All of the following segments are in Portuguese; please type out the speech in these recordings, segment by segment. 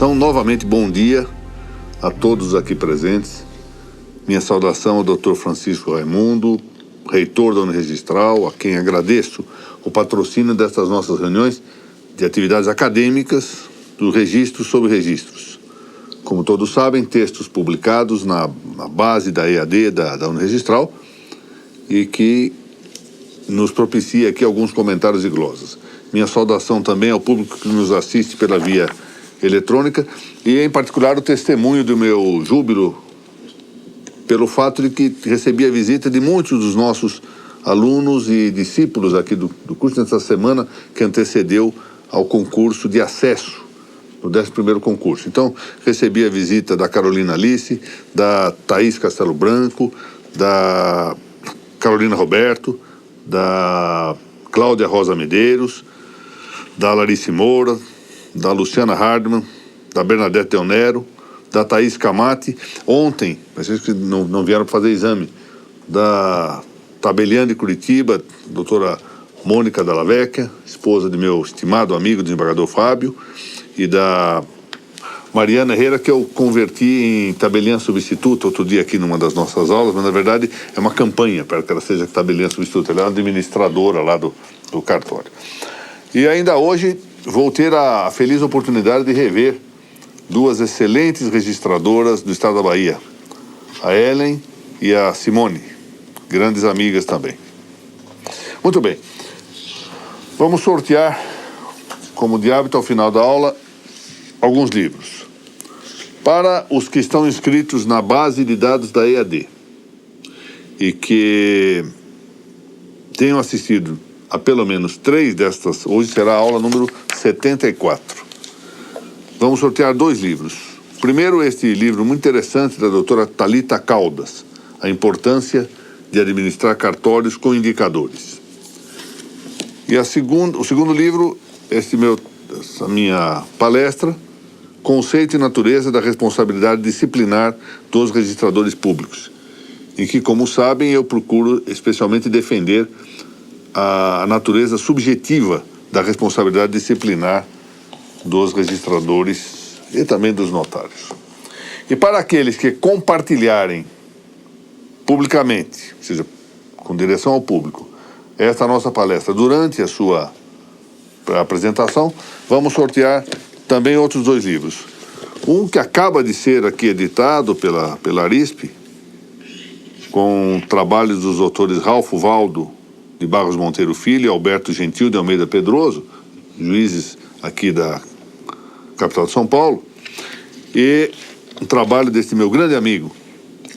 Então, novamente, bom dia a todos aqui presentes. Minha saudação ao Dr. Francisco Raimundo, reitor da Uniregistral, a quem agradeço o patrocínio destas nossas reuniões de atividades acadêmicas do registro sobre registros. Como todos sabem, textos publicados na base da EAD da Uniregistral e que nos propicia aqui alguns comentários e glosas. Minha saudação também ao público que nos assiste pela via eletrônica e, em particular, o testemunho do meu júbilo pelo fato de que recebi a visita de muitos dos nossos alunos e discípulos aqui do curso nessa semana que antecedeu ao concurso de acesso, no 11º concurso. Então, recebi a visita da Carolina Alice, da Thaís Castelo Branco, da Carolina Roberto, da Cláudia Rosa Medeiros, da Larice Moura, da Luciana Hardman, da Bernadette Deonero, da Thaís Camati. Ontem, vocês que não vieram para fazer exame, da Tabeliane de Curitiba, doutora Mônica Dalla Vecchia, esposa de meu estimado amigo, desembargador Fábio, e da Mariana Herrera, que eu converti em tabeliã substituta outro dia aqui numa das nossas aulas, mas na verdade é uma campanha para que ela seja tabeliã substituta. Ela é uma administradora lá do cartório. E ainda hoje vou ter a feliz oportunidade de rever duas excelentes registradoras do estado da Bahia, a Ellen e a Simone, grandes amigas também. Muito bem, vamos sortear, como de hábito ao final da aula, alguns livros. Para os que estão inscritos na base de dados da EAD e que tenham assistido a pelo menos 3 destas, hoje será a aula número 74. Vamos sortear 2 livros. Primeiro, este livro muito interessante da doutora Thalita Caldas, A Importância de Administrar Cartórios com Indicadores. E o segundo livro, essa minha palestra, Conceito e Natureza da Responsabilidade Disciplinar dos Registradores Públicos, em que, como sabem, eu procuro especialmente defender a natureza subjetiva da responsabilidade disciplinar dos registradores e também dos notários. E para aqueles que compartilharem publicamente, ou seja, com direção ao público, esta nossa palestra durante a sua apresentação, vamos sortear também outros 2 livros. Um que acaba de ser aqui editado pela ARISP, com trabalhos dos autores Ralfo Valdo de Barros Monteiro Filho e Alberto Gentil de Almeida Pedroso, juízes aqui da capital de São Paulo, e um trabalho desse meu grande amigo,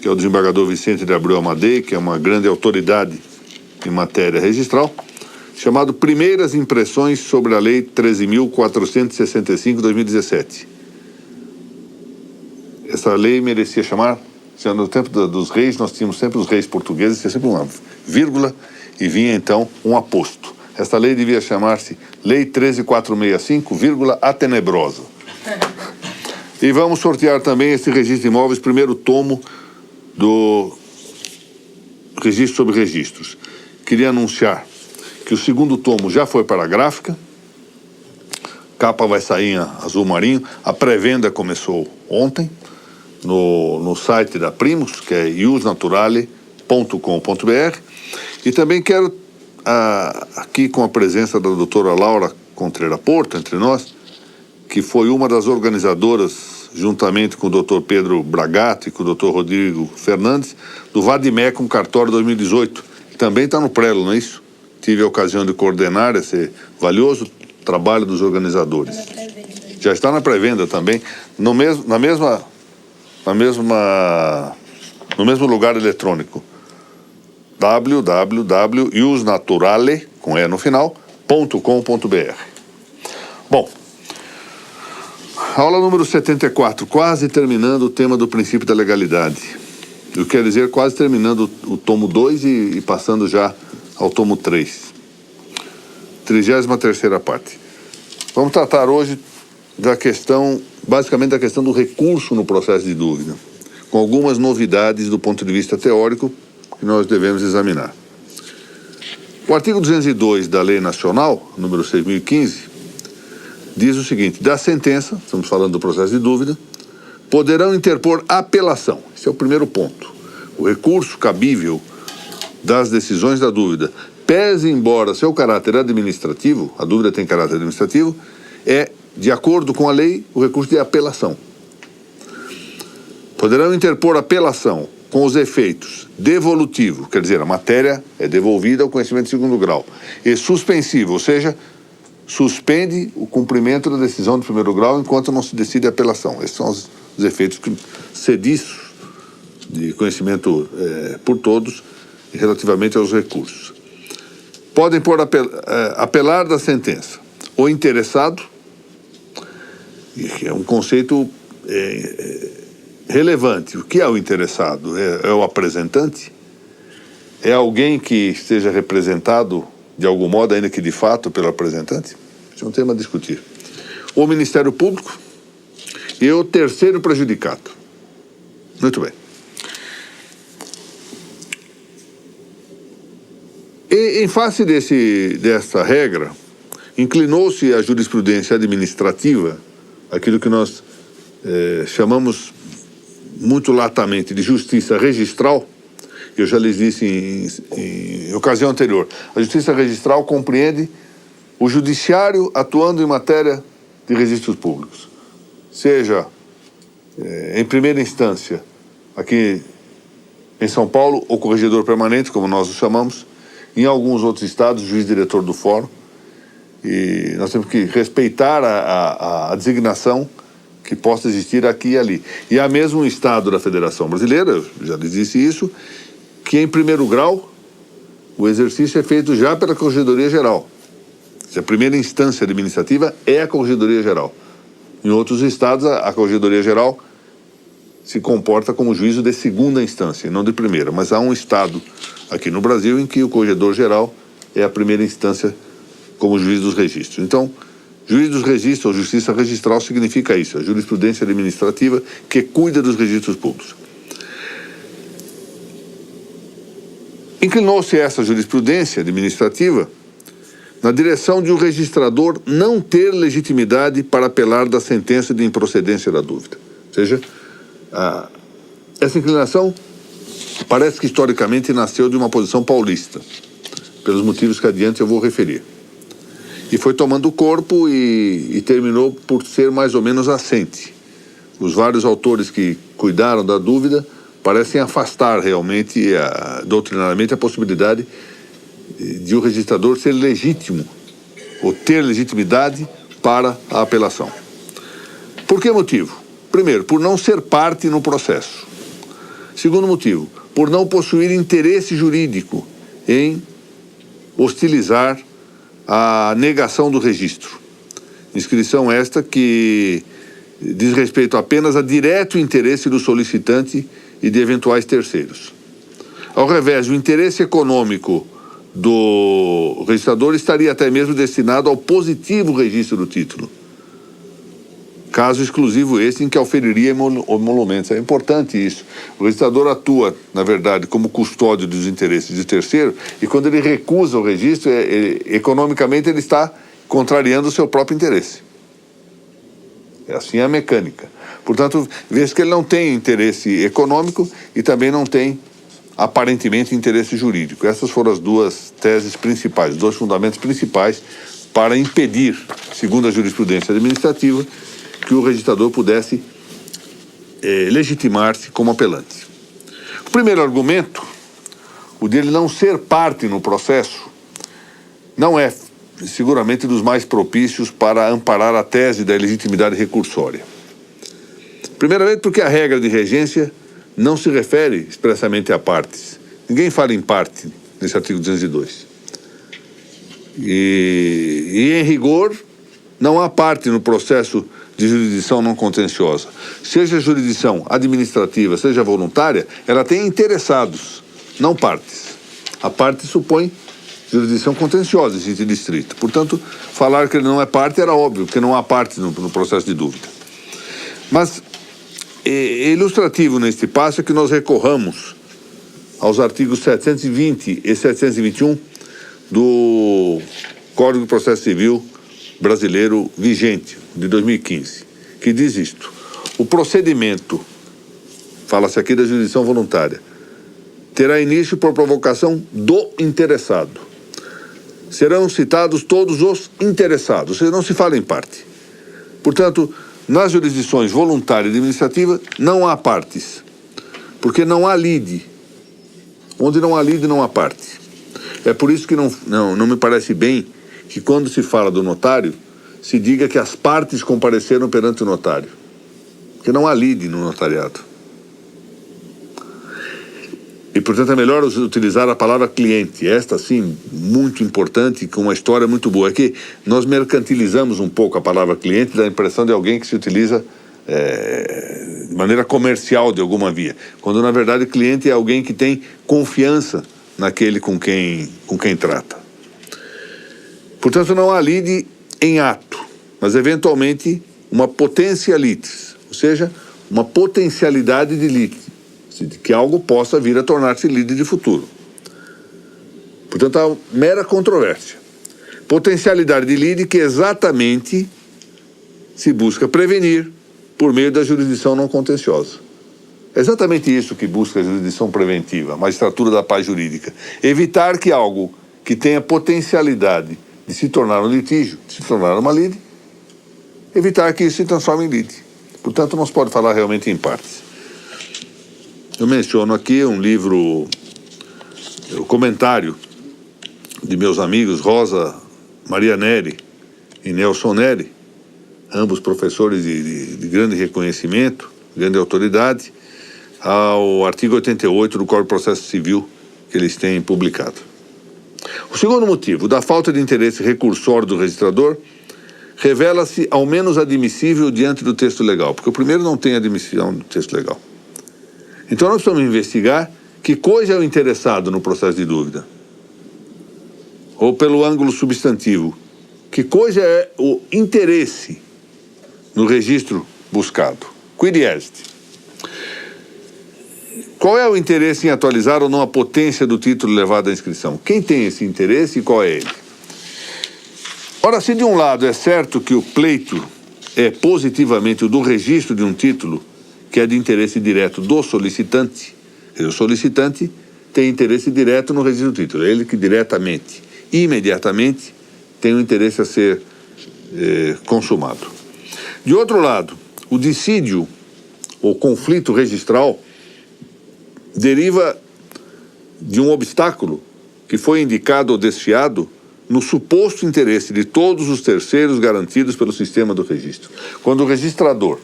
que é o desembargador Vicente de Abreu Amadei, que é uma grande autoridade em matéria registral, chamado Primeiras Impressões sobre a Lei 13.465 de 2017. Essa lei merecia chamar, no tempo dos reis, nós tínhamos sempre os reis portugueses, tinha sempre uma vírgula e vinha então um aposto. Esta lei devia chamar-se Lei 13.465, vírgula, a tenebrosa. E vamos sortear também esse registro de imóveis, primeiro tomo do registro sobre registros. Queria anunciar que o segundo tomo já foi para a gráfica, capa vai sair em azul marinho, a pré-venda começou ontem, no site da Primus, que é iusnaturale.com.br, e também quero, aqui com a presença da doutora Laura Contreira Porto, entre nós, que foi uma das organizadoras, juntamente com o doutor Pedro Bragato e com o doutor Rodrigo Fernandes, do Vadimec Cartório 2018, que também está no prelo, não é isso? Tive a ocasião de coordenar esse valioso trabalho dos organizadores. Já está na pré-venda também, no mesmo lugar eletrônico, www.iusnaturale, com E no final, .com.br. Bom, aula número 74, quase terminando o tema do princípio da legalidade. Eu quero dizer, quase terminando o tomo 2 e passando já ao tomo 3. 33ª parte. Vamos tratar hoje da questão, basicamente da questão do recurso no processo de dúvida, com algumas novidades do ponto de vista teórico que nós devemos examinar. O artigo 202 da Lei Nacional, número 6.015, diz o seguinte: da sentença, estamos falando do processo de dúvida, poderão interpor apelação. Esse é o primeiro ponto. O recurso cabível das decisões da dúvida, pese embora seu caráter administrativo, a dúvida tem caráter administrativo, é, de acordo com a lei, o recurso de apelação. Poderão interpor apelação com os efeitos devolutivo, quer dizer, a matéria é devolvida ao conhecimento de segundo grau, e suspensivo, ou seja, suspende o cumprimento da decisão de primeiro grau enquanto não se decide a apelação. Esses são os efeitos sediços de conhecimento por todos relativamente aos recursos. Podem apelar da sentença o interessado, que é um conceito relevante. O que é o interessado? É o apresentante? É alguém que esteja representado de algum modo, ainda que de fato, pelo apresentante? Isso é um tema a discutir. O Ministério Público e o terceiro prejudicado. Muito bem. E, em face dessa regra, inclinou-se a jurisprudência administrativa, aquilo que nós chamamos muito latamente de justiça registral. Eu já lhes disse em ocasião anterior. A justiça registral compreende o judiciário atuando em matéria de registros públicos. Seja em primeira instância, aqui em São Paulo, o corregedor permanente, como nós o chamamos, em alguns outros estados, o juiz diretor do fórum. E nós temos que respeitar a designação que possa existir aqui e ali. E há mesmo um estado da Federação Brasileira, eu já lhes disse isso, que em primeiro grau o exercício é feito já pela Corregedoria Geral. A primeira instância administrativa é a Corregedoria Geral. Em outros estados, a Corregedoria Geral se comporta como juízo de segunda instância, e não de primeira. Mas há um estado aqui no Brasil em que o Corregedor Geral é a primeira instância como juiz dos registros. Então, juiz dos registros ou justiça registral significa isso, a jurisprudência administrativa que cuida dos registros públicos. Inclinou-se essa jurisprudência administrativa na direção de o registrador não ter legitimidade para apelar da sentença de improcedência da dúvida. Ou seja, essa inclinação parece que historicamente nasceu de uma posição paulista, pelos motivos que adiante eu vou referir. E foi tomando corpo e terminou por ser mais ou menos assente. Os vários autores que cuidaram da dúvida parecem afastar realmente, doutrinariamente, a possibilidade de o registrador ser legítimo, ou ter legitimidade para a apelação. Por que motivo? Primeiro, por não ser parte no processo. Segundo motivo, por não possuir interesse jurídico em hostilizar a negação do registro. Inscrição esta que diz respeito apenas a direto interesse do solicitante e de eventuais terceiros. Ao revés, o interesse econômico do registrador estaria até mesmo destinado ao positivo registro do título. Caso exclusivo esse em que auferiria emolumentos. É importante isso. O registrador atua, na verdade, como custódio dos interesses de terceiro, e quando ele recusa o registro, economicamente ele está contrariando o seu próprio interesse. É assim a mecânica. Portanto, vê-se que ele não tem interesse econômico e também não tem, aparentemente, interesse jurídico. Essas foram as duas teses principais, os dois fundamentos principais para impedir, segundo a jurisprudência administrativa, que o registrador pudesse legitimar-se como apelante. O primeiro argumento, o dele não ser parte no processo, não é seguramente dos mais propícios para amparar a tese da ilegitimidade recursória. Primeiramente porque a regra de regência não se refere expressamente a partes. Ninguém fala em parte nesse artigo 202. E em rigor, não há parte no processo de jurisdição não contenciosa. Seja jurisdição administrativa, seja voluntária, ela tem interessados, não partes. A parte supõe jurisdição contenciosa em sentido estrito. Portanto, falar que ele não é parte era óbvio, porque não há parte no processo de dúvida. Mas ilustrativo neste passo é que nós recorramos aos artigos 720 e 721 do Código de Processo Civil brasileiro vigente, de 2015, que diz isto: o procedimento, fala-se aqui da jurisdição voluntária, terá início por provocação do interessado. Serão citados todos os interessados, ou seja, não se fala em parte. Portanto, nas jurisdições voluntária e administrativa não há partes, porque não há lide. Onde não há lide, não há parte. É por isso que não me parece bem que, quando se fala do notário, se diga que as partes compareceram perante o notário, porque não há lide no notariado. E, portanto, é melhor utilizar a palavra cliente. Esta, sim, muito importante, com uma história muito boa. É que nós mercantilizamos um pouco a palavra cliente, dá a impressão de alguém que se utiliza de maneira comercial de alguma via, quando, na verdade, cliente é alguém que tem confiança naquele com quem trata. Portanto, não há lide em ato, mas, eventualmente, uma potentialitas, ou seja, uma potencialidade de lide, de que algo possa vir a tornar-se lide de futuro. Portanto, há mera controvérsia. Potencialidade de lide que exatamente se busca prevenir por meio da jurisdição não contenciosa. É exatamente isso que busca a jurisdição preventiva, a magistratura da paz jurídica. Evitar que algo que tenha potencialidade de se tornar um litígio, de se tornar uma lide, evitar que isso se transforme em lide. Portanto, não se pode falar realmente em partes. Eu menciono aqui um livro, o comentário de meus amigos Rosa Maria Neri e Nelson Neri, ambos professores de grande reconhecimento, grande autoridade, ao artigo 88 do Código de Processo Civil que eles têm publicado. O segundo motivo, da falta de interesse recursório do registrador, revela-se ao menos admissível diante do texto legal, porque o primeiro não tem admissão do texto legal. Então nós precisamos investigar que coisa é o interessado no processo de dúvida, ou pelo ângulo substantivo, que coisa é o interesse no registro buscado. Quid est? Qual é o interesse em atualizar ou não a potência do título levado à inscrição? Quem tem esse interesse e qual é ele? Ora, se de um lado é certo que o pleito é positivamente o do registro de um título que é de interesse direto do solicitante, o solicitante tem interesse direto no registro do título, é ele que diretamente, imediatamente, tem o interesse a ser consumado. De outro lado, o dissídio ou conflito registral deriva de um obstáculo que foi indicado ou desfiado no suposto interesse de todos os terceiros garantidos pelo sistema do registro. Quando o registrador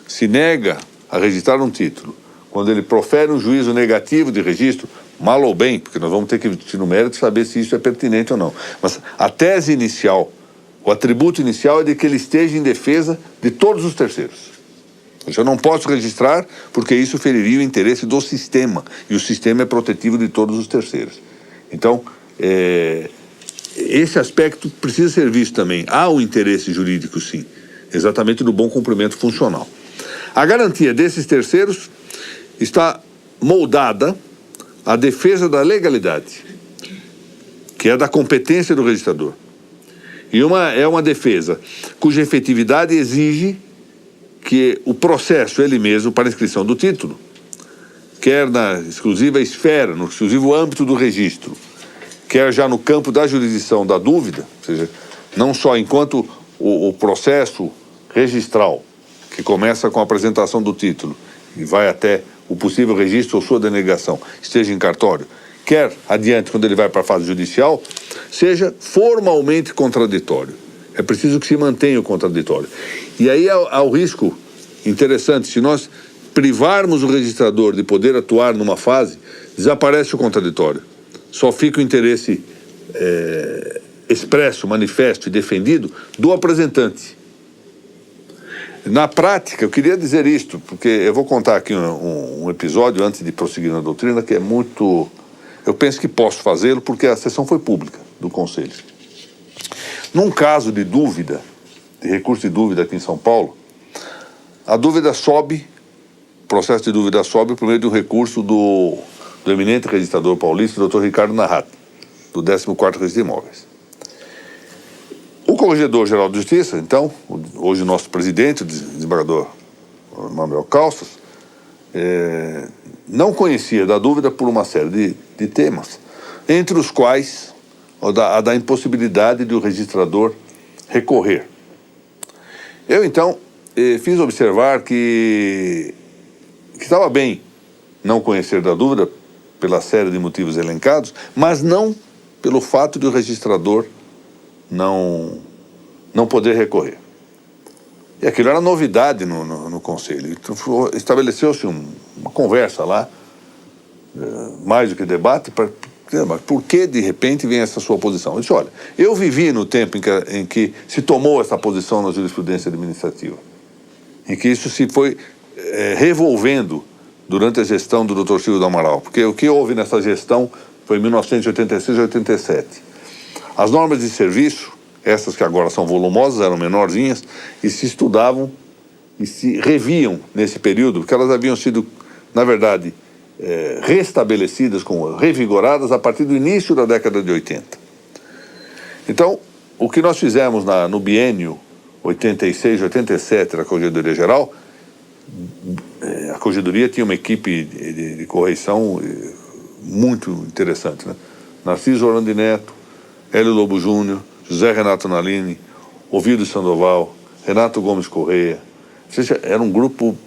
se nega a registrar um título, quando ele profere um juízo negativo de registro, mal ou bem, porque nós vamos ter que ir no mérito saber se isso é pertinente ou não, mas a tese inicial, o atributo inicial é de que ele esteja em defesa de todos os terceiros. Eu não posso registrar porque isso feriria o interesse do sistema, e o sistema é protetivo de todos os terceiros. Então, esse aspecto precisa ser visto também. Há um interesse jurídico, sim, exatamente do bom cumprimento funcional. A garantia desses terceiros está moldada à defesa da legalidade, que é da competência do registrador. E é uma defesa cuja efetividade exige que o processo ele mesmo para inscrição do título, quer na exclusiva esfera, no exclusivo âmbito do registro, quer já no campo da jurisdição da dúvida, ou seja, não só enquanto o processo registral, que começa com a apresentação do título e vai até o possível registro ou sua denegação, esteja em cartório, quer adiante, quando ele vai para a fase judicial, seja formalmente contraditório. É preciso que se mantenha o contraditório. E aí há o risco interessante, se nós privarmos o registrador de poder atuar numa fase, desaparece o contraditório. Só fica o interesse expresso, manifesto e defendido do apresentante. Na prática, eu queria dizer isto, porque eu vou contar aqui um episódio antes de prosseguir na doutrina, que é muito... Eu penso que posso fazê-lo porque a sessão foi pública do Conselho. Num caso de dúvida, de recurso de dúvida aqui em São Paulo, a dúvida sobe, o processo de dúvida sobe por meio de um recurso do eminente registrador paulista, o Dr. Ricardo Narrat, do 14º Registro de Imóveis. O Corregedor-Geral de Justiça, então, hoje o nosso presidente, o desembargador Manuel Calças, não conhecia da dúvida por uma série de temas, entre os quais a da impossibilidade de o registrador recorrer. Eu, então, fiz observar que estava bem não conhecer da dúvida pela série de motivos elencados, mas não pelo fato de o registrador não poder recorrer. E aquilo era novidade no Conselho. Então, estabeleceu-se uma conversa lá, mais do que debate, mas por que de repente vem essa sua posição? Eu disse, olha, eu vivi no tempo em que se tomou essa posição na jurisprudência administrativa, em que isso se foi revolvendo durante a gestão do Dr. Silvio do Amaral, porque o que houve nessa gestão foi em 1986 e 87. As normas de serviço, essas que agora são volumosas, eram menorzinhas, e se estudavam e se reviam nesse período, porque elas haviam sido, na verdade, restabelecidas, revigoradas a partir do início da década de 80. Então, o que nós fizemos no biênio 86-87 da Corregedoria Geral, a Corregedoria tinha uma equipe de correição muito interessante, né? Narciso Orlando Neto, Hélio Lobo Júnior, José Renato Nalini, Ovidio Sandoval, Renato Gomes Correia. Ou seja, era um grupo,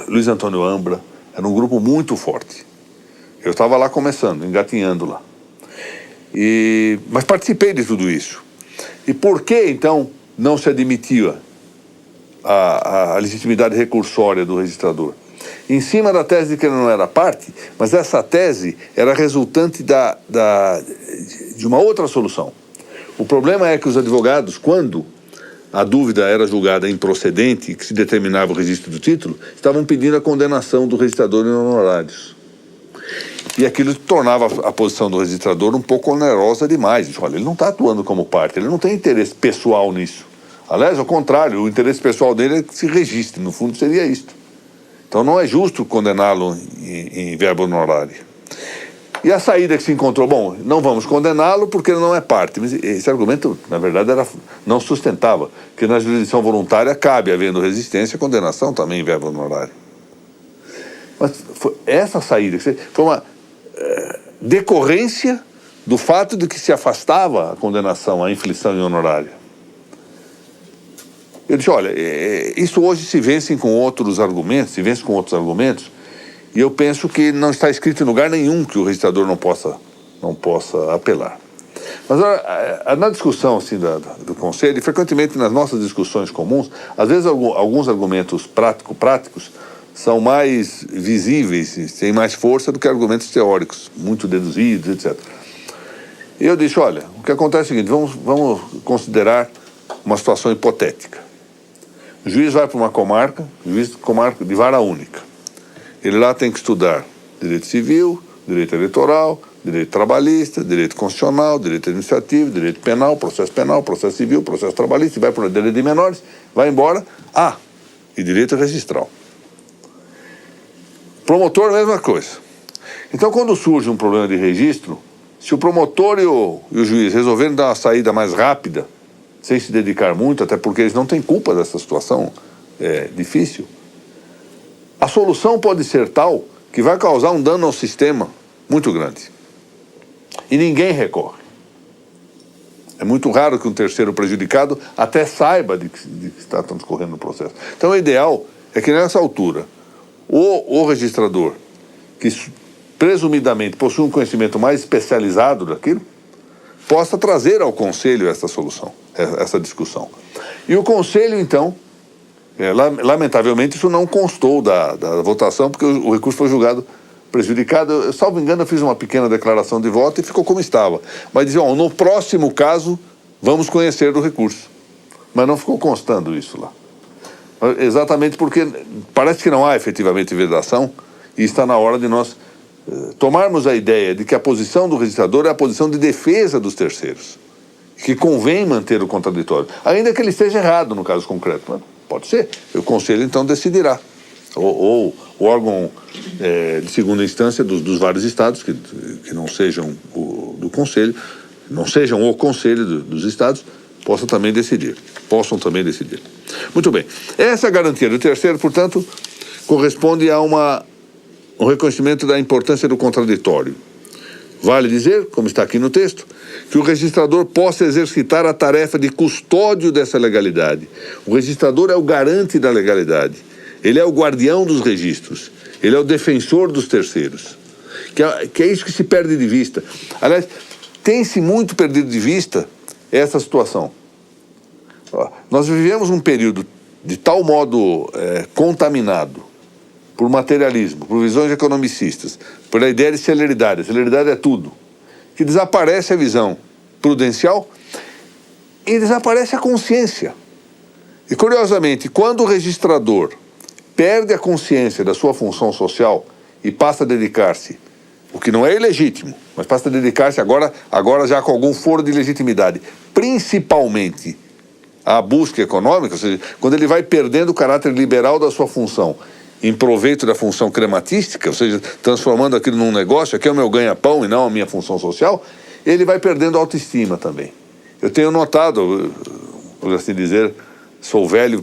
Luiz Antônio Ambra, era um grupo muito forte. Eu estava lá começando, engatinhando lá. Mas participei de tudo isso. E por que, então, não se admitia a legitimidade recursória do registrador? Em cima da tese de que ele não era parte, mas essa tese era resultante de uma outra solução. O problema é que os advogados, quando a dúvida era julgada improcedente e que se determinava o registro do título, estavam pedindo a condenação do registrador em honorários. E aquilo tornava a posição do registrador um pouco onerosa demais. Olha, ele não está atuando como parte, ele não tem interesse pessoal nisso. Aliás, ao contrário, o interesse pessoal dele é que se registre, no fundo seria isto. Então não é justo condená-lo em verba honorária. E a saída que se encontrou, bom, não vamos condená-lo porque ele não é parte. Mas esse argumento, na verdade, não sustentava, porque na jurisdição voluntária cabe, havendo resistência, condenação também em verba honorária. Mas essa saída foi uma decorrência do fato de que se afastava a condenação, a inflição em honorária. Eu disse, olha, isso hoje se vence com outros argumentos, e eu penso que não está escrito em lugar nenhum que o registrador não possa apelar. Mas na discussão assim, do Conselho, e frequentemente nas nossas discussões comuns, às vezes alguns argumentos práticos são mais visíveis, têm mais força do que argumentos teóricos, muito deduzidos, etc. E eu disse, olha, o que acontece é o seguinte, vamos considerar uma situação hipotética. O juiz vai para uma comarca, comarca de vara única. Ele lá tem que estudar direito civil, direito eleitoral, direito trabalhista, direito constitucional, direito administrativo, direito penal, processo civil, processo trabalhista, e vai para o direito de menores, vai embora, e direito registral. Promotor, mesma coisa. Então, quando surge um problema de registro, se o promotor e o juiz resolverem dar uma saída mais rápida, sem se dedicar muito, até porque eles não têm culpa dessa situação difícil, a solução pode ser tal que vai causar um dano ao sistema muito grande. E ninguém recorre. É muito raro que um terceiro prejudicado até saiba de que está transcorrendo o processo. Então, o ideal é que nessa altura, o registrador, que presumidamente possui um conhecimento mais especializado daquilo, possa trazer ao Conselho essa solução, essa discussão. E o Conselho, então, lamentavelmente, isso não constou da votação, porque o recurso foi julgado prejudicado. Salvo engano, eu fiz uma pequena declaração de voto e ficou como estava. Mas dizia, no próximo caso, vamos conhecer do recurso. Mas não ficou constando isso lá. Exatamente porque parece que não há efetivamente vedação e está na hora de nós tomarmos a ideia de que a posição do registrador é a posição de defesa dos terceiros, que convém manter o contraditório, ainda que ele esteja errado no caso concreto. Mas pode ser, o Conselho então decidirá, ou o órgão de segunda instância dos vários estados, que não sejam do Conselho, não sejam o Conselho dos estados, possam também decidir. Muito bem. Essa garantia do terceiro, portanto, corresponde a um reconhecimento da importância do contraditório. Vale dizer, como está aqui no texto, que o registrador possa exercitar a tarefa de custódio dessa legalidade. O registrador é o garante da legalidade. Ele é o guardião dos registros. Ele é o defensor dos terceiros. Que é isso que se perde de vista. Aliás, tem-se muito perdido de vista essa situação. Nós vivemos um período de tal modo contaminado por materialismo, por visões economicistas, por a ideia de celeridade. A celeridade é tudo. Que desaparece a visão prudencial e desaparece a consciência. E, curiosamente, quando o registrador perde a consciência da sua função social e passa a dedicar-se, o que não é ilegítimo, mas passa a dedicar-se agora já com algum foro de legitimidade, principalmente à busca econômica, ou seja, quando ele vai perdendo o caráter liberal da sua função em proveito da função crematística, ou seja, transformando aquilo num negócio, aqui é o meu ganha-pão e não a minha função social, ele vai perdendo autoestima também. Eu tenho notado, por assim dizer, sou velho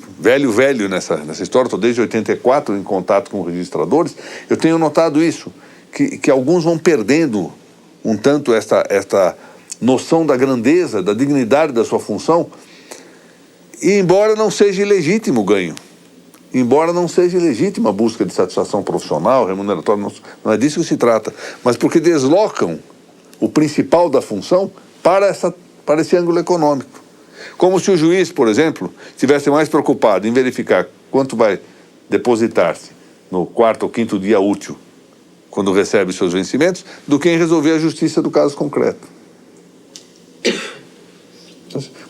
nessa história, estou desde 84 em contato com registradores, eu tenho notado isso, que alguns vão perdendo um tanto esta noção da grandeza, da dignidade da sua função, e embora não seja ilegítimo o ganho, embora não seja legítima a busca de satisfação profissional, remuneratória, não é disso que se trata, mas porque deslocam o principal da função para esse ângulo econômico. Como se o juiz, por exemplo, estivesse mais preocupado em verificar quanto vai depositar-se no quarto ou quinto dia útil, quando recebe seus vencimentos, do que em resolver a justiça do caso concreto.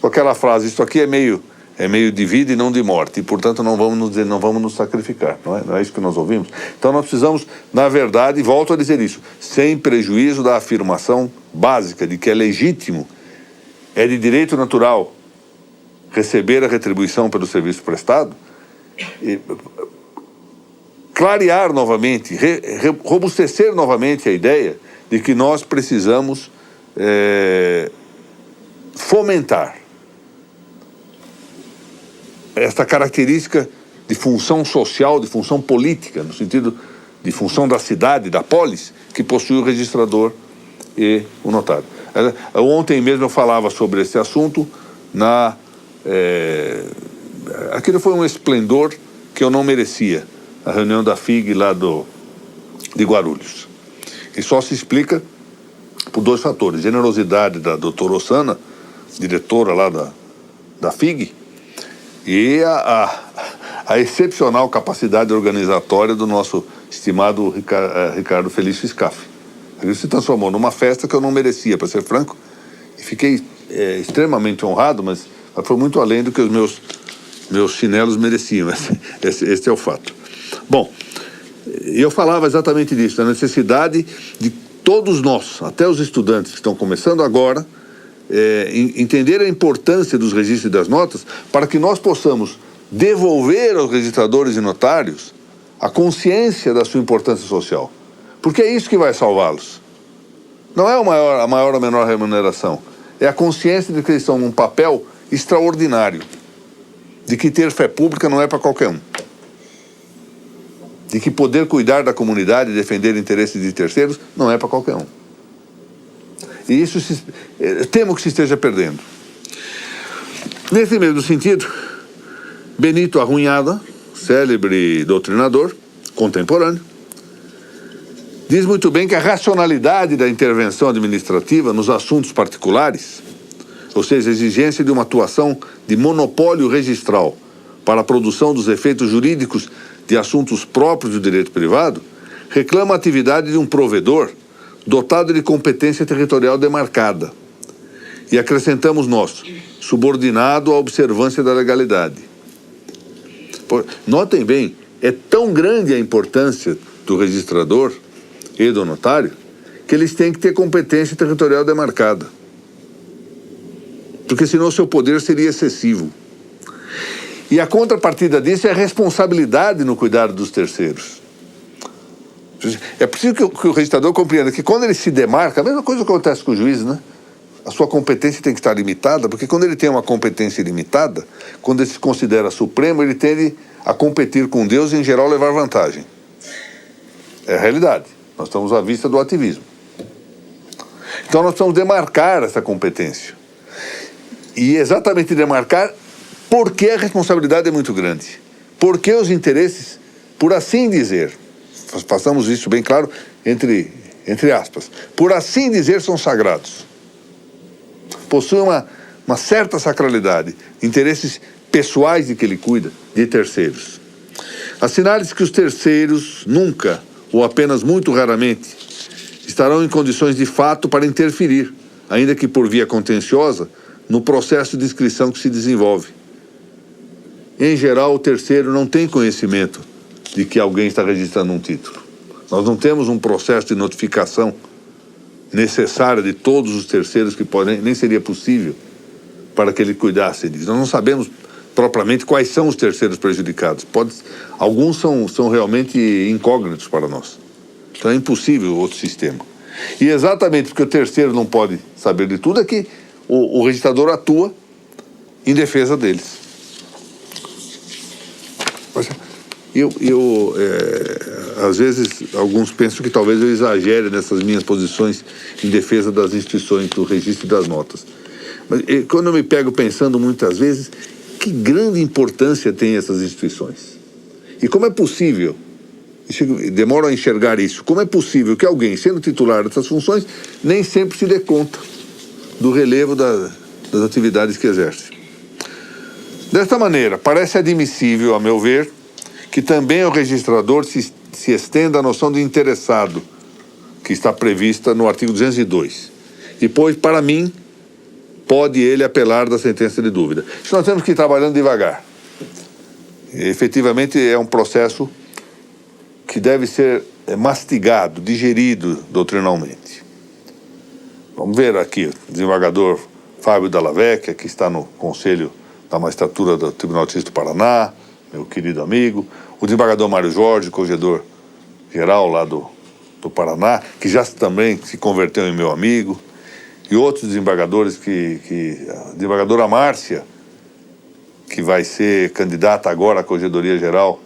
Com aquela frase, isto aqui é meio de vida e não de morte, e portanto não vamos nos sacrificar, não é isso que nós ouvimos? Então nós precisamos, na verdade, volto a dizer isso, sem prejuízo da afirmação básica de que é legítimo, é de direito natural receber a retribuição pelo serviço prestado, e clarear novamente, robustecer novamente a ideia de que nós precisamos fomentar esta característica de função social, de função política, no sentido de função da cidade, da polis, que possui o registrador e o notário. Ontem mesmo eu falava sobre esse assunto aquilo foi um esplendor que eu não merecia, a reunião da FIG lá de Guarulhos. E só se explica por dois fatores: generosidade da doutora Osana, diretora lá da FIG, e a excepcional capacidade organizatória do nosso estimado Ricardo Felício Scaff. Ele se transformou numa festa que eu não merecia, para ser franco, e fiquei extremamente honrado, mas foi muito além do que os meus chinelos mereciam. Esse é o fato. Bom, eu falava exatamente disso, da necessidade de todos nós, até os estudantes que estão começando agora, entender a importância dos registros e das notas, para que nós possamos devolver aos registradores e notários a consciência da sua importância social. Porque é isso que vai salvá-los. Não é a maior ou menor remuneração. É a consciência de que eles estão num papel extraordinário. De que ter fé pública não é para qualquer um. De que poder cuidar da comunidade e defender interesses de terceiros não é para qualquer um. E isso temo que se esteja perdendo. Nesse mesmo sentido, Benito Arrunhada, célebre doutrinador contemporâneo, diz muito bem que a racionalidade da intervenção administrativa nos assuntos particulares, ou seja, a exigência de uma atuação de monopólio registral para a produção dos efeitos jurídicos de assuntos próprios do direito privado, reclama a atividade de um provedor dotado de competência territorial demarcada. E acrescentamos nós, subordinado à observância da legalidade. Notem bem, é tão grande a importância do registrador e do notário que eles têm que ter competência territorial demarcada. Porque senão seu poder seria excessivo. E a contrapartida disso é a responsabilidade no cuidado dos terceiros. É preciso que o registrador compreenda que quando ele se demarca, a mesma coisa que acontece com o juiz, né? a sua competência tem que estar limitada, porque quando ele tem uma competência limitada, quando ele se considera supremo, ele tende a competir com Deus e, em geral, levar vantagem. É a realidade. Nós estamos à vista do ativismo. Então nós precisamos demarcar essa competência. E exatamente demarcar porque a responsabilidade é muito grande. Porque os interesses, por assim dizer, façamos isso bem claro, entre aspas, por assim dizer, são sagrados. Possuem uma certa sacralidade, interesses pessoais de que ele cuida, de terceiros. Assinale-se que os terceiros nunca, ou apenas muito raramente, estarão em condições de fato para interferir, ainda que por via contenciosa, no processo de inscrição que se desenvolve. Em geral, o terceiro não tem conhecimento de que alguém está registrando um título. Nós não temos um processo de notificação necessária de todos os terceiros que podem, nem seria possível para que ele cuidasse disso. Nós não sabemos propriamente quais são os terceiros prejudicados. Alguns são realmente incógnitos para nós. Então é impossível outro sistema. E exatamente porque o terceiro não pode saber de tudo é que o registrador atua em defesa deles. Às vezes, alguns pensam que talvez eu exagere nessas minhas posições em defesa das instituições, do registro e das notas. Mas quando eu me pego pensando muitas vezes, que grande importância tem essas instituições? E como é possível, demoro a enxergar isso, como é possível que alguém, sendo titular dessas funções, nem sempre se dê conta do relevo das atividades que exerce? Desta maneira, parece admissível, a meu ver, que também ao registrador se estenda a noção de interessado, que está prevista no artigo 202. E, pois, para mim, pode ele apelar da sentença de dúvida. Isso nós temos que ir trabalhando devagar. E, efetivamente, é um processo que deve ser mastigado, digerido doutrinalmente. Vamos ver aqui, o desembargador Fábio Dalla Vecchia, que está no Conselho da Magistratura do Tribunal de Justiça do Paraná, meu querido amigo, o desembargador Mário Jorge, corregedor-geral lá do Paraná, que já também se converteu em meu amigo, e outros desembargadores a desembargadora Márcia, que vai ser candidata agora à Corregedoria-Geral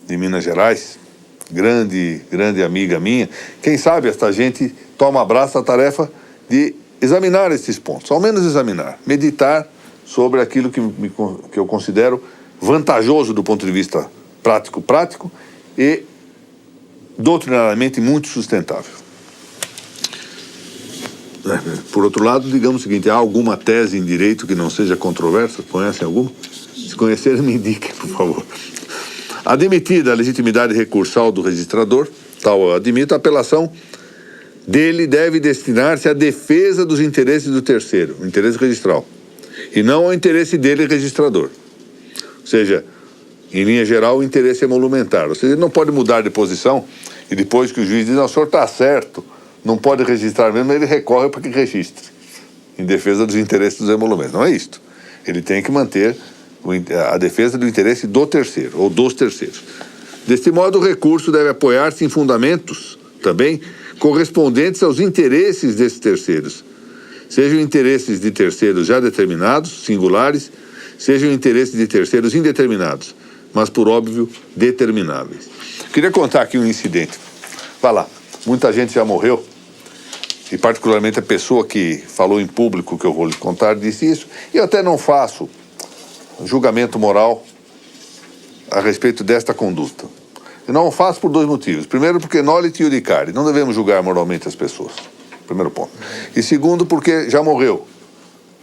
de Minas Gerais, grande amiga minha. Quem sabe esta gente toma abraço a tarefa de examinar esses pontos, ao menos examinar, meditar sobre aquilo que eu considero vantajoso do ponto de vista prático e doutrinariamente muito sustentável. Por outro lado, digamos o seguinte, há alguma tese em direito que não seja controversa? Conhecem alguma? Se conhecerem, me indiquem, por favor. Admitida a legitimidade recursal do registrador, tal admito, a apelação dele deve destinar-se à defesa dos interesses do terceiro, o interesse registral, e não ao interesse dele, registrador. Ou seja, em linha geral, o interesse é emolumentar. Ou seja, ele não pode mudar de posição e depois que o juiz diz, não, o senhor está certo, não pode registrar mesmo, ele recorre para que registre, em defesa dos interesses dos emolumentos. Não é isto. Ele tem que manter a defesa do interesse do terceiro, ou dos terceiros. Deste modo, o recurso deve apoiar-se em fundamentos, também, correspondentes aos interesses desses terceiros, sejam interesses de terceiros já determinados, singulares, sejam interesses de terceiros indeterminados, mas, por óbvio, determináveis. Queria contar aqui um incidente. Vai lá, muita gente já morreu, e particularmente a pessoa que falou em público, que eu vou lhe contar, disse isso, e eu até não faço julgamento moral a respeito desta conduta. Eu não o faço por dois motivos. Primeiro, porque nolite iudicare, não devemos julgar moralmente as pessoas. Primeiro ponto. E segundo, porque já morreu.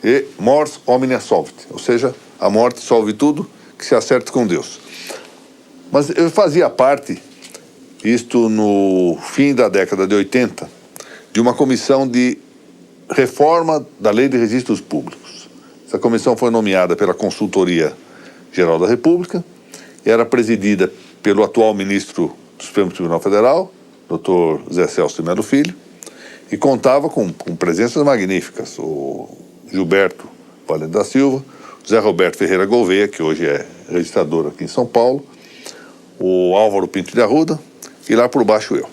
E mors omnia solvet, ou seja, a morte solve tudo, que se acerte com Deus. Mas eu fazia parte, isto no fim da década de 80, de uma comissão de reforma da Lei de Registros Públicos. Essa comissão foi nomeada pela Consultoria Geral da República e era presidida pelo atual ministro do Supremo Tribunal Federal, Dr. Zé Celso de Melo Filho, e contava com presenças magníficas, o Gilberto Valente da Silva, Zé Roberto Ferreira Gouveia, que hoje é registrador aqui em São Paulo, o Álvaro Pinto de Arruda, e lá por baixo eu.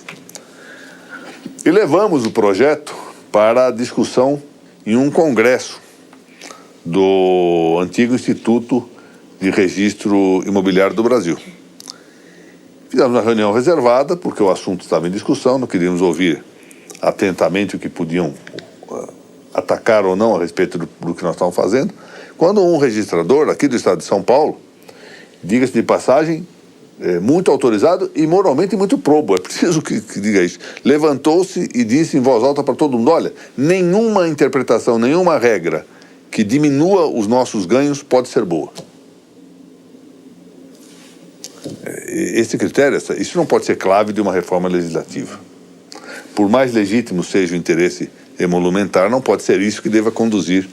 E levamos o projeto para a discussão em um congresso do antigo Instituto de Registro Imobiliário do Brasil. Fizemos uma reunião reservada, porque o assunto estava em discussão, não queríamos ouvir atentamente o que podiam atacar ou não a respeito do que nós estávamos fazendo, quando um registrador aqui do estado de São Paulo, diga-se de passagem, muito autorizado e moralmente muito probo, é preciso que diga isso, levantou-se e disse em voz alta para todo mundo: olha, nenhuma interpretação, nenhuma regra que diminua os nossos ganhos pode ser boa. Esse critério, isso não pode ser clave de uma reforma legislativa. Por mais legítimo seja o interesse emolumentar, não pode ser isso que deva conduzir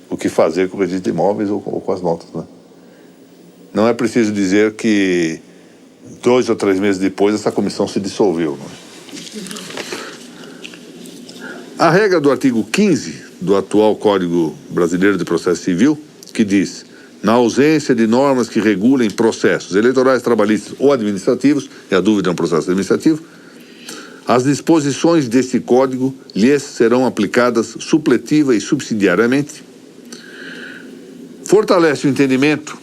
o que fazer com o registro de imóveis ou com as notas, né? Não é preciso dizer que 2 ou 3 meses depois essa comissão se dissolveu, né? A regra do artigo 15 do atual Código Brasileiro de Processo Civil, que diz: na ausência de normas que regulem processos eleitorais, trabalhistas ou administrativos, é a dúvida no processo administrativo, as disposições deste Código lhes serão aplicadas supletiva e subsidiariamente. Fortalece o entendimento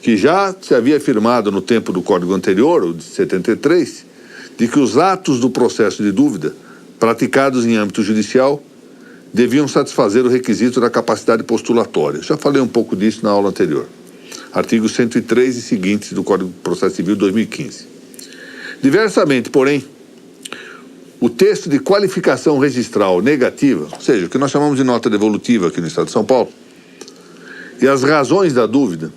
que já se havia afirmado no tempo do Código anterior, o de 73, de que os atos do processo de dúvida, praticados em âmbito judicial, deviam satisfazer o requisito da capacidade postulatória. Já falei um pouco disso na aula anterior. Artigo 103 e seguintes do Código de Processo Civil 2015. Diversamente, porém, o texto de qualificação registral negativa, ou seja, o que nós chamamos de nota devolutiva aqui no Estado de São Paulo, e as razões da dúvida,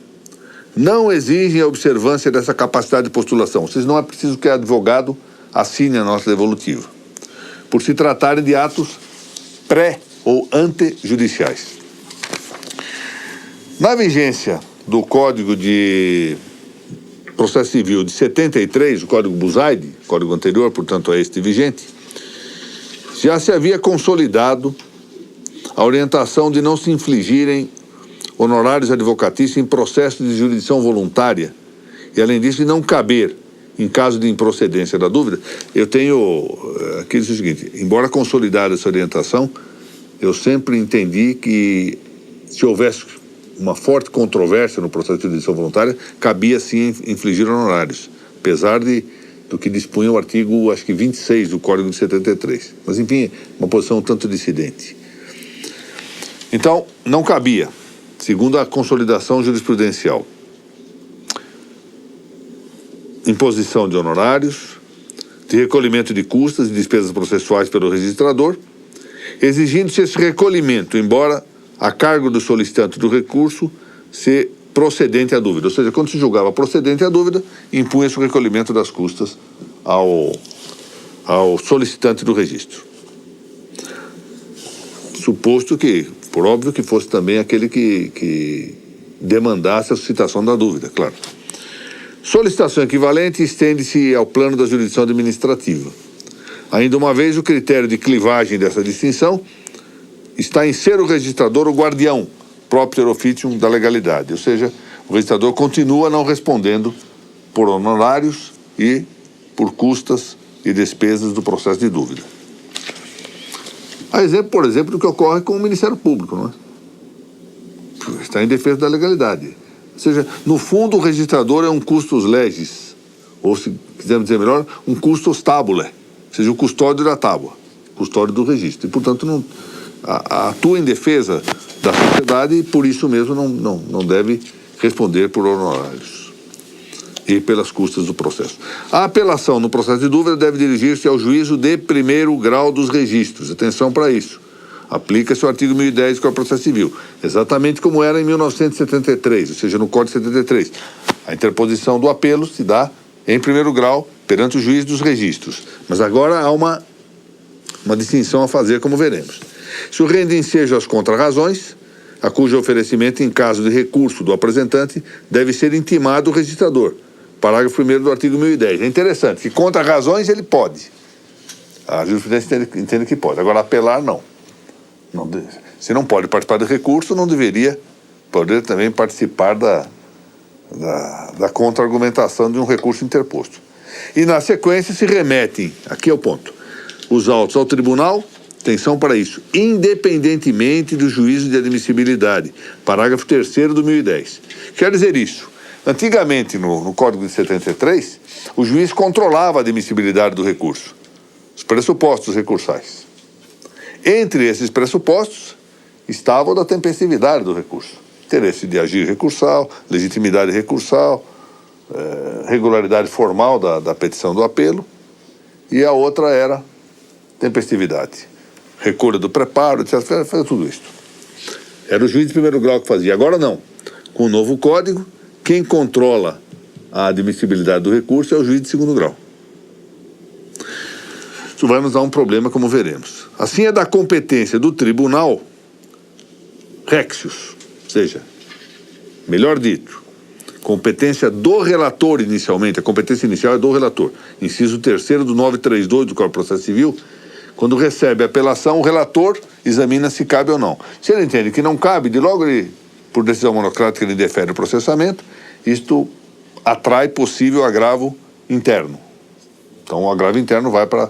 não exigem a observância dessa capacidade de postulação. Ou seja, não é preciso que o advogado assine a nota devolutiva, por se tratarem de atos pré- ou antejudiciais. Na vigência do Código de Processo Civil de 73, o Código Buzaide, código anterior, portanto, a este vigente, já se havia consolidado a orientação de não se infligirem honorários advocatícios em processo de jurisdição voluntária e, além disso, de não caber, em caso de improcedência da dúvida. Eu tenho aqui o seguinte: embora consolidada essa orientação, eu sempre entendi que, se houvesse uma forte controvérsia no processo de jurisdição voluntária, cabia sim infligir honorários, apesar do que dispunha o artigo, acho que 26 do Código de 73. Mas, enfim, uma posição um tanto dissidente. Então, não cabia, segundo a consolidação jurisprudencial, imposição de honorários, de recolhimento de custas e despesas processuais pelo registrador, exigindo-se esse recolhimento, embora a cargo do solicitante do recurso ser procedente à dúvida. Ou seja, quando se julgava procedente à dúvida, impunha-se o recolhimento das custas ao solicitante do registro. Suposto que, por óbvio, que fosse também aquele que demandasse a suscitação da dúvida, claro. Solicitação equivalente estende-se ao plano da jurisdição administrativa. Ainda uma vez, o critério de clivagem dessa distinção está em ser o registrador o guardião propter officium da legalidade, ou seja, o registrador continua não respondendo por honorários e por custas e despesas do processo de dúvida. Há exemplo, por exemplo, do que ocorre com o Ministério Público, não é? Está em defesa da legalidade. Ou seja, no fundo, o registrador é um custos legis, ou, se quisermos dizer melhor, um custos tabulae, ou seja, o custódio da tábua, custódio do registro. E, portanto, não atua em defesa da sociedade e, por isso mesmo, não deve responder por honorários e pelas custas do processo. A apelação no processo de dúvida deve dirigir-se ao juízo de primeiro grau dos registros. Atenção para isso. Aplica-se o artigo 1010 do Código de Processo Civil, exatamente como era em 1973, ou seja, no Código de 73. A interposição do apelo se dá em primeiro grau perante o juiz dos registros. Mas agora há uma distinção a fazer, como veremos. Se o rendem seja as contrarrazões, a cujo oferecimento, em caso de recurso do apresentante, deve ser intimado o registrador. Parágrafo 1º do artigo 1010. É interessante que contrarrazões ele pode. A jurisprudência entende que pode. Agora, apelar, não. Se não pode participar do recurso, não deveria poder também participar da contra-argumentação de um recurso interposto. E, na sequência, se remetem, aqui é o ponto, os autos ao tribunal, atenção para isso, independentemente do juízo de admissibilidade. Parágrafo 3º do 1010. Quer dizer isso, antigamente no Código de 73, o juiz controlava a admissibilidade do recurso, os pressupostos recursais. Entre esses pressupostos estava o da tempestividade do recurso, interesse de agir recursal, legitimidade recursal, regularidade formal da petição do apelo, e a outra era tempestividade, recolha do preparo, etc. Fazia tudo isso. Era o juiz de primeiro grau que fazia. Agora não. Com o novo código, quem controla a admissibilidade do recurso é o juiz de segundo grau. Isso vai nos dar um problema, como veremos. Assim, é da competência do tribunal Rexius, ou seja, melhor dito, competência do relator inicialmente, a competência inicial é do relator. Inciso 3º do 932 do Código de Processo Civil, quando recebe a apelação, o relator examina se cabe ou não. Se ele entende que não cabe, de logo ele, por decisão monocrática, ele defere o processamento, isto atrai possível agravo interno. Então o agravo interno vai para a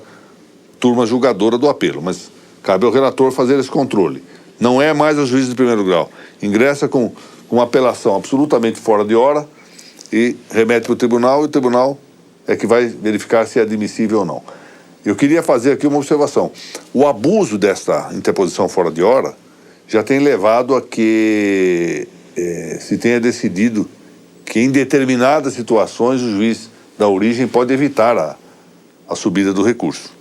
turma julgadora do apelo, mas cabe ao relator fazer esse controle. Não é mais o juiz de primeiro grau. Ingressa com uma apelação absolutamente fora de hora e remete para o tribunal, e o tribunal é que vai verificar se é admissível ou não. Eu queria fazer aqui uma observação. O abuso desta interposição fora de hora já tem levado a que se tenha decidido que em determinadas situações o juiz da origem pode evitar a subida do recurso.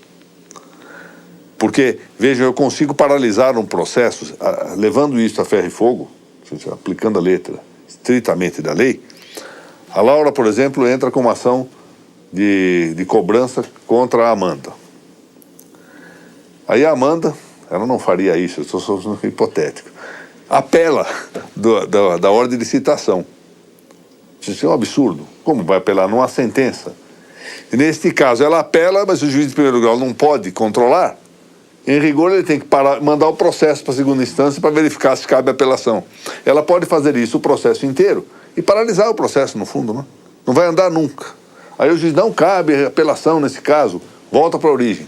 Porque, vejam, eu consigo paralisar um processo, levando isso a ferro e fogo, aplicando a letra estritamente da lei. A Laura, por exemplo, entra com uma ação de cobrança contra a Amanda. Aí a Amanda, ela não faria isso, eu estou sendo hipotético, apela da ordem de citação. Isso é um absurdo. Como vai apelar? Não há sentença. E neste caso, ela apela, mas o juiz de primeiro grau não pode controlar. Em rigor, ele tem que mandar o processo para a segunda instância para verificar se cabe apelação. Ela pode fazer isso o processo inteiro e paralisar o processo, no fundo, né? Não vai andar nunca. Aí o juiz, não cabe apelação nesse caso, volta para a origem.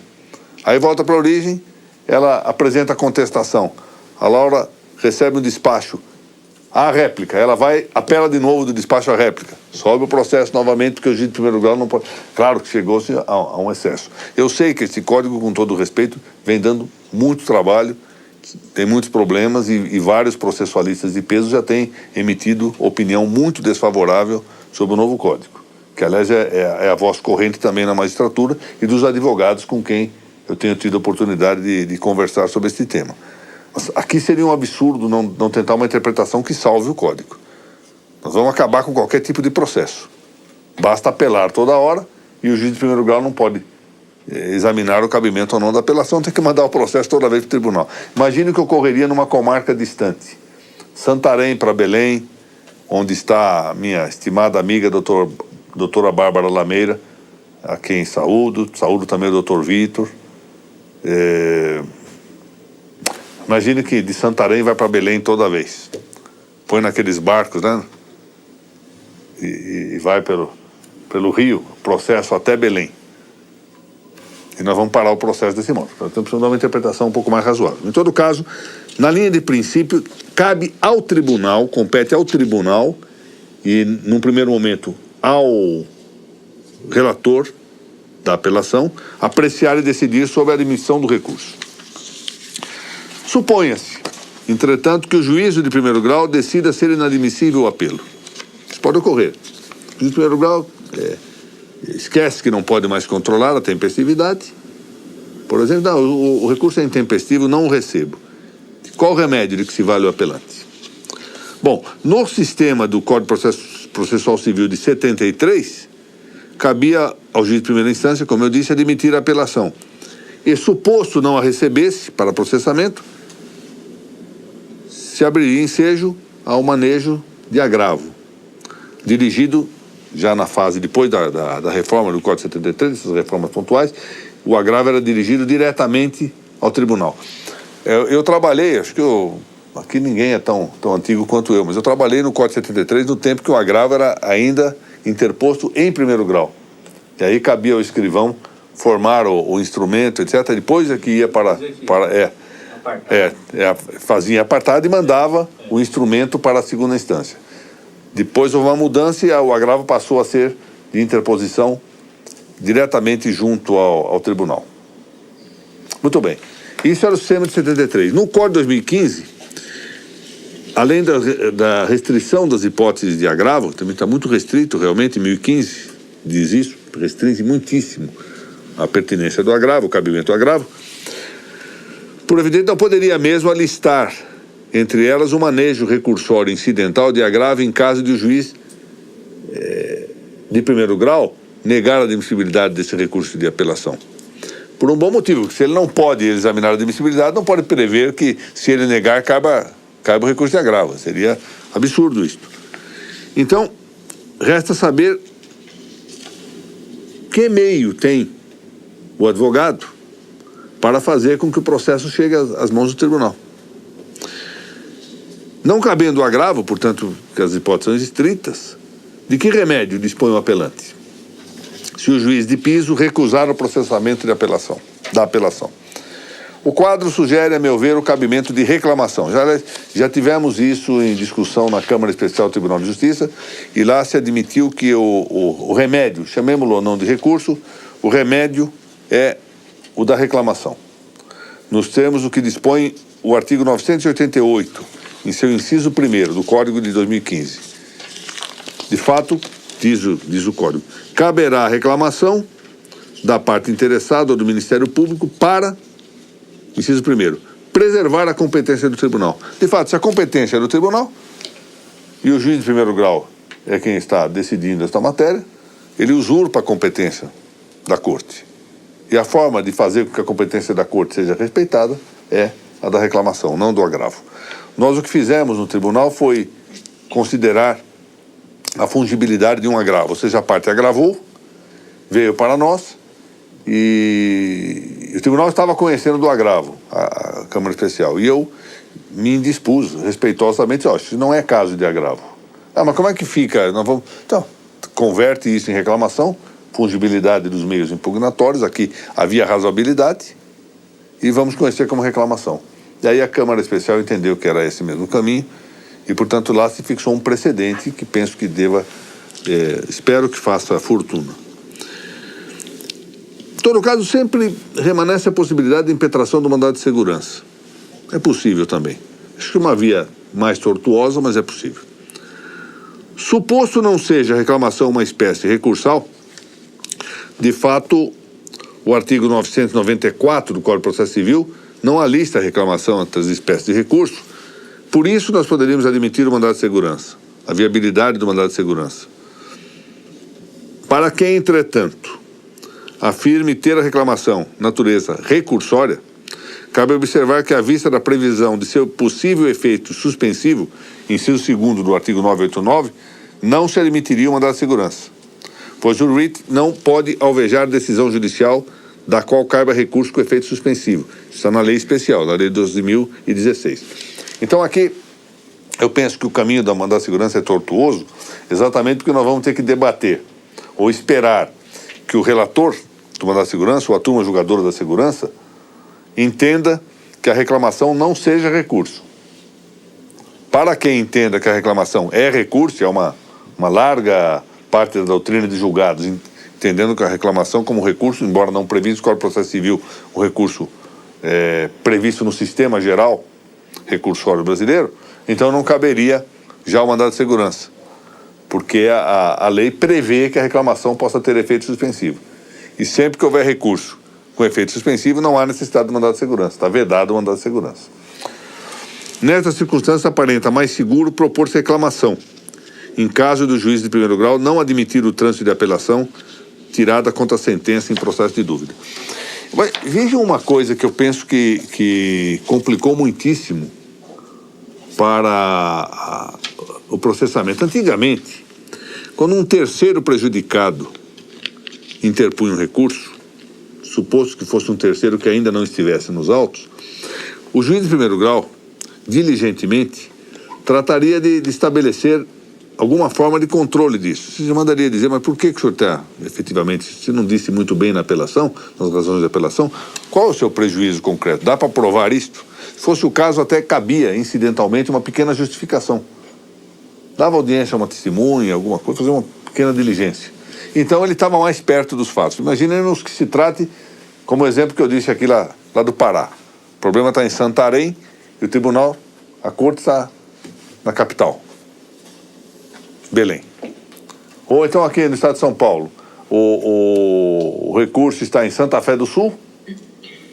Aí volta para a origem, ela apresenta a contestação. A Laura recebe um despacho à réplica, ela vai, apela de novo do despacho à réplica, sobe o processo novamente, porque o juiz de primeiro grau não pode. Claro que chegou-se a um excesso. Eu sei que esse código, com todo respeito, vem dando muito trabalho, tem muitos problemas e vários processualistas de peso já têm emitido opinião muito desfavorável sobre o novo código, que aliás é a voz corrente também na magistratura e dos advogados com quem eu tenho tido a oportunidade de conversar sobre este tema. Mas aqui seria um absurdo não tentar uma interpretação que salve o código. Nós vamos acabar com qualquer tipo de processo. Basta apelar toda hora e o juiz de primeiro grau não pode examinar o cabimento ou não da apelação, tem que mandar o processo toda vez para o tribunal. Imagine o que ocorreria numa comarca distante. Santarém para Belém, onde está a minha estimada amiga doutora Bárbara Lameira, a quem saúdo também o doutor Vitor. Imagine que de Santarém vai para Belém toda vez. Põe naqueles barcos, né? E vai pelo rio, processo até Belém. E nós vamos parar o processo desse modo. Então precisamos dar uma interpretação um pouco mais razoável. Em todo caso, na linha de princípio, cabe ao tribunal, compete ao tribunal e, num primeiro momento, ao relator da apelação, apreciar e decidir sobre a admissão do recurso. Suponha-se, entretanto, que o juízo de primeiro grau decida ser inadmissível o apelo. Isso pode ocorrer. O juiz de primeiro grau esquece que não pode mais controlar a tempestividade. Por exemplo, não, o recurso é intempestivo, não o recebo. Qual o remédio de que se vale o apelante? Bom, no sistema do Código Processual Civil de 73, cabia ao juiz de primeira instância, como eu disse, admitir a apelação. E suposto não a recebesse para processamento, se abriria ensejo ao manejo de agravo, dirigido, já na fase depois da reforma do Código 73, essas reformas pontuais, o agravo era dirigido diretamente ao tribunal. Eu trabalhei, acho que aqui ninguém é tão antigo quanto eu, mas eu trabalhei no Código 73 no tempo que o agravo era ainda interposto em primeiro grau. E aí cabia ao escrivão formar o instrumento, etc. Depois é que ia fazia apartado e mandava o instrumento para a segunda instância. Depois houve uma mudança e o agravo passou a ser de interposição diretamente junto ao tribunal. Muito bem. Isso era o sistema de 73. No Código de 2015, além da restrição das hipóteses de agravo, também está muito restrito realmente, em 2015 diz isso, restringe muitíssimo a pertinência do agravo, o cabimento do agravo. Por evidente, não poderia mesmo alistar entre elas o manejo recursório incidental de agravo em caso de o juiz de primeiro grau negar a admissibilidade desse recurso de apelação. Por um bom motivo, porque se ele não pode examinar a admissibilidade, não pode prever que, se ele negar, caiba o recurso de agravo. Seria absurdo isto. Então, resta saber que meio tem o advogado para fazer com que o processo chegue às mãos do tribunal. Não cabendo o agravo, portanto, que as hipóteses são estritas, de que remédio dispõe o apelante? Se o juiz de piso recusar o processamento da apelação. O quadro sugere, a meu ver, o cabimento de reclamação. Já tivemos isso em discussão na Câmara Especial do Tribunal de Justiça, e lá se admitiu que o remédio, chamemos-lo ou não de recurso, o remédio é o da reclamação. Nos termos do que dispõe o artigo 988, em seu inciso 1º do Código de 2015. De fato, diz o Código, caberá a reclamação da parte interessada ou do Ministério Público para, inciso 1º, preservar a competência do tribunal. De fato, se a competência é do tribunal e o juiz de primeiro grau é quem está decidindo esta matéria, ele usurpa a competência da corte. E a forma de fazer com que a competência da corte seja respeitada é a da reclamação, não do agravo. Nós o que fizemos no tribunal foi considerar a fungibilidade de um agravo, ou seja, a parte agravou, veio para nós e o tribunal estava conhecendo do agravo, a Câmara Especial, e eu me indispus respeitosamente, isso não é caso de agravo. Mas como é que fica? Então, converte isso em reclamação, fungibilidade dos meios impugnatórios, aqui havia razoabilidade, e vamos conhecer como reclamação. E aí a Câmara Especial entendeu que era esse mesmo caminho, e, portanto, lá se fixou um precedente que penso que espero que faça fortuna. Em todo caso, sempre remanesce a possibilidade de impetração do mandado de segurança. É possível também. Acho que uma via mais tortuosa, mas é possível. Suposto não seja a reclamação uma espécie recursal, de fato, o artigo 994 do Código de Processo Civil não alista a reclamação entre as espécies de recurso. Por isso, nós poderíamos admitir o mandado de segurança, a viabilidade do mandado de segurança. Para quem, entretanto, afirme ter a reclamação natureza recursória, cabe observar que, à vista da previsão de seu possível efeito suspensivo, inciso 2º do artigo 989, não se admitiria o mandado de segurança, pois o RIT não pode alvejar decisão judicial da qual caiba recurso com efeito suspensivo. Isso está na lei especial, na lei de 12.016. Então, aqui, eu penso que o caminho da mandado de segurança é tortuoso, exatamente porque nós vamos ter que debater, ou esperar que o relator do mandado de segurança, ou a turma julgadora da segurança, entenda que a reclamação não seja recurso. Para quem entenda que a reclamação é recurso, é uma larga parte da doutrina de julgados, entendendo que a reclamação como recurso, embora não previsto no Código de Processo Civil, o recurso previsto no sistema geral recursório brasileiro, então não caberia já o mandado de segurança, porque a lei prevê que a reclamação possa ter efeito suspensivo. E sempre que houver recurso com efeito suspensivo, não há necessidade do mandado de segurança, está vedado o mandado de segurança. Nesta circunstância, aparenta mais seguro propor-se reclamação, em caso do juiz de primeiro grau não admitir o trânsito de apelação tirada contra a sentença em processo de dúvida. Mas vejam uma coisa que eu penso que complicou muitíssimo para o processamento. Antigamente, quando um terceiro prejudicado interpunha um recurso, suposto que fosse um terceiro que ainda não estivesse nos autos, o juiz de primeiro grau, diligentemente, trataria de estabelecer alguma forma de controle disso. Você mandaria dizer, mas por que o senhor está, efetivamente, se não disse muito bem na apelação, nas razões de apelação, qual é o seu prejuízo concreto? Dá para provar isto? Se fosse o caso, até cabia, incidentalmente, uma pequena justificação. Dava audiência a uma testemunha, alguma coisa, fazer uma pequena diligência. Então ele estava mais perto dos fatos. Imaginemos que se trate, como o exemplo que eu disse aqui lá do Pará. O problema está em Santarém e o tribunal, a corte está na capital, Belém. Ou então aqui no estado de São Paulo, o recurso está em Santa Fé do Sul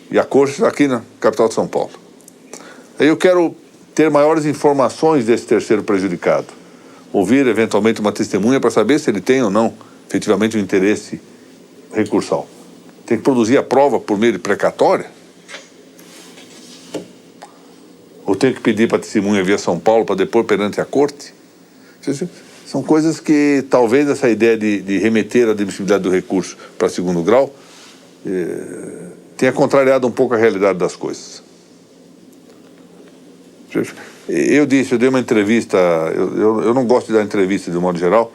e a corte está aqui na capital de São Paulo. Aí eu quero ter maiores informações desse terceiro prejudicado. Ouvir eventualmente uma testemunha para saber se ele tem ou não efetivamente um interesse recursal. Tem que produzir a prova por meio de precatória? Ou tem que pedir para a testemunha via São Paulo para depor perante a corte? São coisas que talvez essa ideia de remeter a admissibilidade do recurso para segundo grau tenha contrariado um pouco a realidade das coisas. Eu dei uma entrevista, eu não gosto de dar entrevista de um modo geral,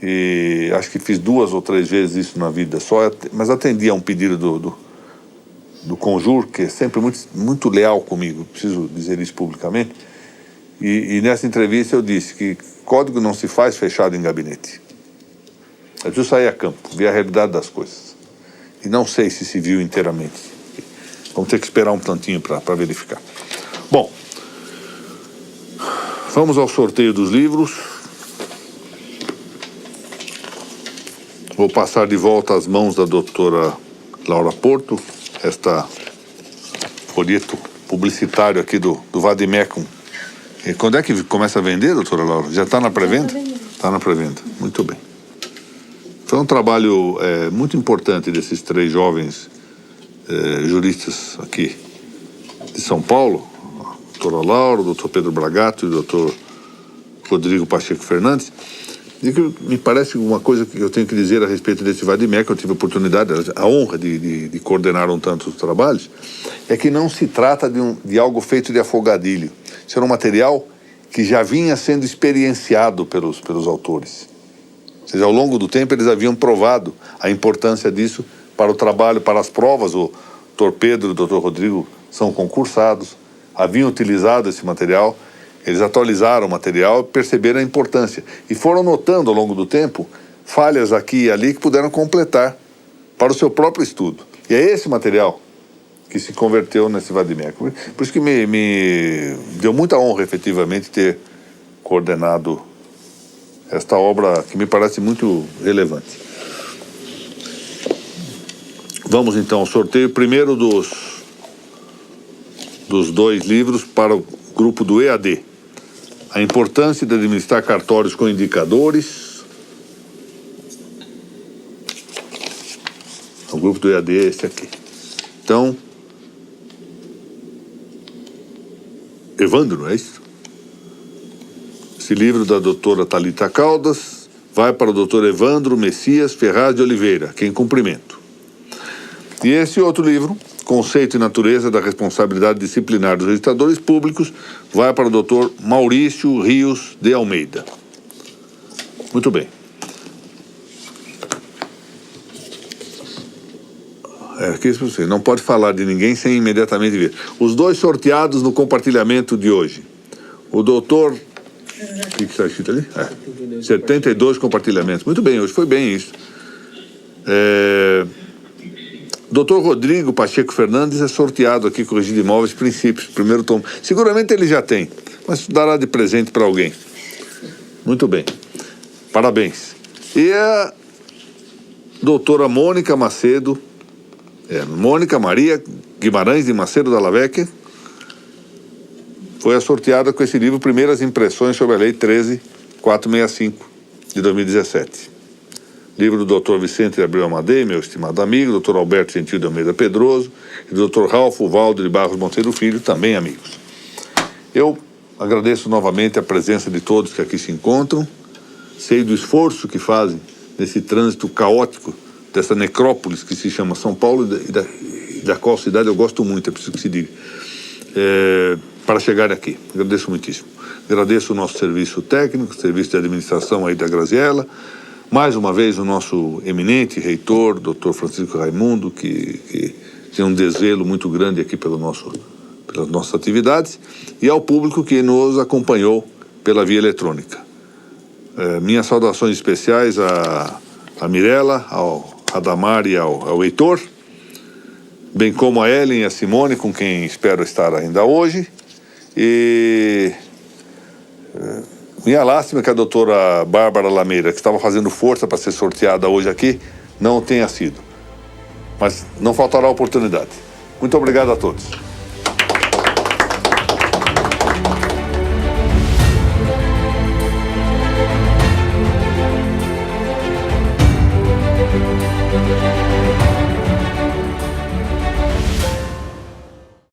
e acho que fiz 2 ou 3 vezes isso na vida só, mas atendi a um pedido do Conjur, que é sempre muito leal comigo, preciso dizer isso publicamente, e nessa entrevista eu disse que código não se faz fechado em gabinete. É preciso sair a campo, ver a realidade das coisas. E não sei se viu inteiramente. Vamos ter que esperar um tantinho para verificar. Bom, vamos ao sorteio dos livros. Vou passar de volta às mãos da doutora Laura Porto, esta folheto publicitário aqui do Vademecum. E quando é que começa a vender, doutora Laura? Já está na pré-venda? Está na pré-venda, muito bem. Foi um trabalho muito importante desses 3 jovens juristas aqui de São Paulo, a doutora Laura, o doutor Pedro Bragato e o doutor Rodrigo Pacheco Fernandes. E que me parece uma coisa que eu tenho que dizer a respeito desse Vademecum, eu tive a oportunidade, a honra de coordenar tantos trabalhos, é que não se trata de algo feito de afogadilho. Isso era um material que já vinha sendo experienciado pelos autores. Ou seja, ao longo do tempo eles haviam provado a importância disso para o trabalho, para as provas. O Dr. Pedro e o Dr. Rodrigo são concursados, haviam utilizado esse material. Eles atualizaram o material e perceberam a importância. E foram notando ao longo do tempo falhas aqui e ali que puderam completar para o seu próprio estudo. E é esse material que se converteu nesse Vademecum. Por isso que me deu muita honra, efetivamente, ter coordenado esta obra que me parece muito relevante. Vamos então ao sorteio primeiro dos 2 livros para o grupo do EAD. A importância de administrar cartórios com indicadores. O grupo do EAD é esse aqui. Então, Evandro, é isso? Esse livro da doutora Thalita Caldas vai para o doutor Evandro Messias Ferraz de Oliveira, que em cumprimento. E esse outro livro, Conceito e Natureza da Responsabilidade Disciplinar dos Registradores Públicos, vai para o doutor Maurício Rios de Almeida. Muito bem. Aqui você não pode falar de ninguém sem imediatamente ver. Os 2 sorteados no compartilhamento de hoje. O doutor... O que está escrito ali? 72 compartilhamentos. Muito bem, hoje foi bem isso. Dr. Rodrigo Pacheco Fernandes é sorteado aqui com o Registro de Imóveis Princípios, primeiro tomo. Seguramente ele já tem, mas dará de presente para alguém. Muito bem. Parabéns. E a doutora Mônica Macedo, Mônica Maria Guimarães de Macedo da Lavecchia, foi a sorteada com esse livro Primeiras Impressões sobre a Lei 13.465 de 2017. Livro do Dr. Vicente de Abreu Amadei, meu estimado amigo, Dr. Alberto Gentil de Almeida Pedroso e do Dr. Ralfo Valdo de Barros Monteiro Filho, também amigos. Eu agradeço novamente a presença de todos que aqui se encontram, sei do esforço que fazem nesse trânsito caótico dessa necrópolis que se chama São Paulo e da qual cidade eu gosto muito, é preciso que se diga, para chegar aqui. Agradeço muitíssimo. Agradeço o nosso serviço técnico, serviço de administração aí da Graziella. Mais uma vez o nosso eminente reitor, Dr. Francisco Raimundo, que tem um desvelo muito grande aqui pelas nossas atividades, e ao público que nos acompanhou pela via eletrônica. Minhas saudações especiais a Mirella, ao Adamar e ao Heitor, bem como a Ellen e a Simone, com quem espero estar ainda hoje. E minha lástima que a doutora Bárbara Lameira, que estava fazendo força para ser sorteada hoje aqui, não tenha sido. Mas não faltará oportunidade. Muito obrigado a todos.